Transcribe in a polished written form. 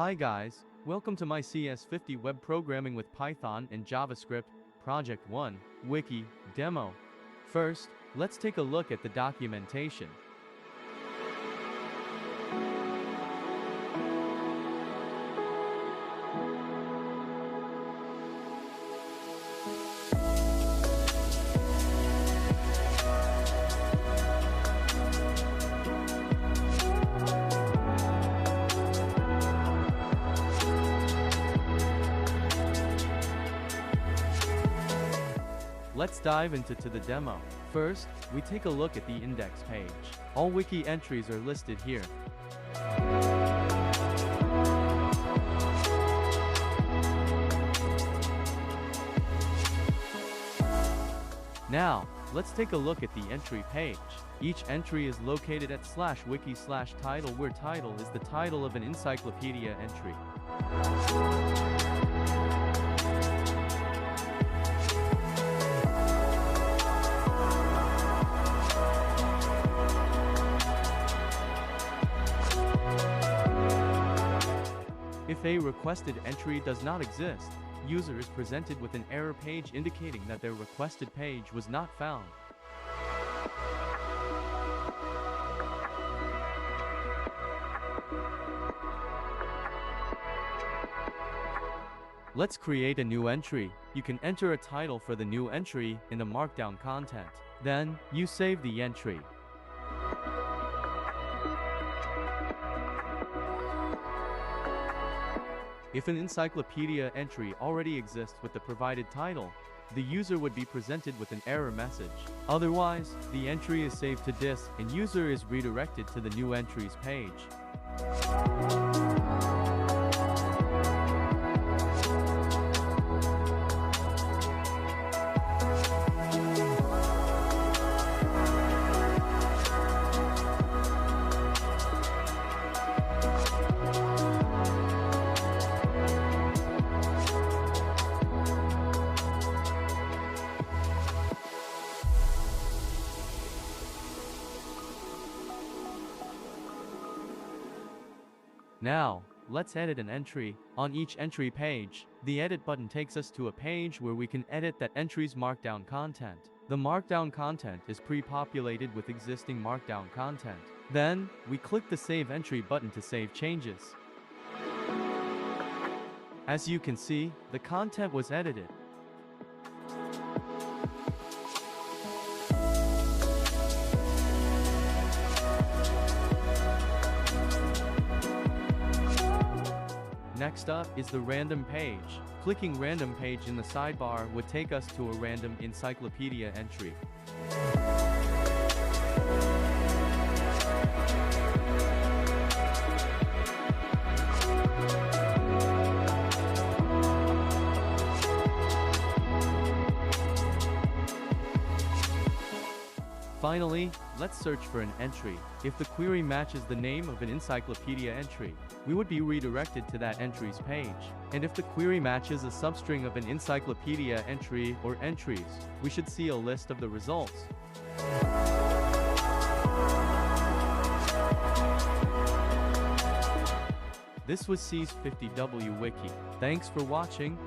Hi guys, welcome to my CS50 web programming with Python and JavaScript, Project 1, Wiki, demo. First, let's take a look at the documentation. Let's dive into the demo. First, we take a look at the index page. All wiki entries are listed here. Now, let's take a look at the entry page. Each entry is located at /wiki/title, where title is the title of an encyclopedia entry. If a requested entry does not exist, user is presented with an error page indicating that their requested page was not found. Let's create a new entry. You can enter a title for the new entry in the Markdown content. Then, you save the entry. If an encyclopedia entry already exists with the provided title, the user would be presented with an error message. Otherwise, the entry is saved to disk and user is redirected to the new entries page. Now, let's edit an entry. On each entry page, the edit button takes us to a page where we can edit that entry's Markdown content. The Markdown content is pre-populated with existing Markdown content. Then, we click the Save Entry button to save changes. As you can see, the content was edited. Next up is the random page. Clicking random page in the sidebar would take us to a random encyclopedia entry. Finally, let's search for an entry. If the query matches the name of an encyclopedia entry, we would be redirected to that entry's page. And if the query matches a substring of an encyclopedia entry or entries, we should see a list of the results. This was CS50W Wiki. Thanks for watching.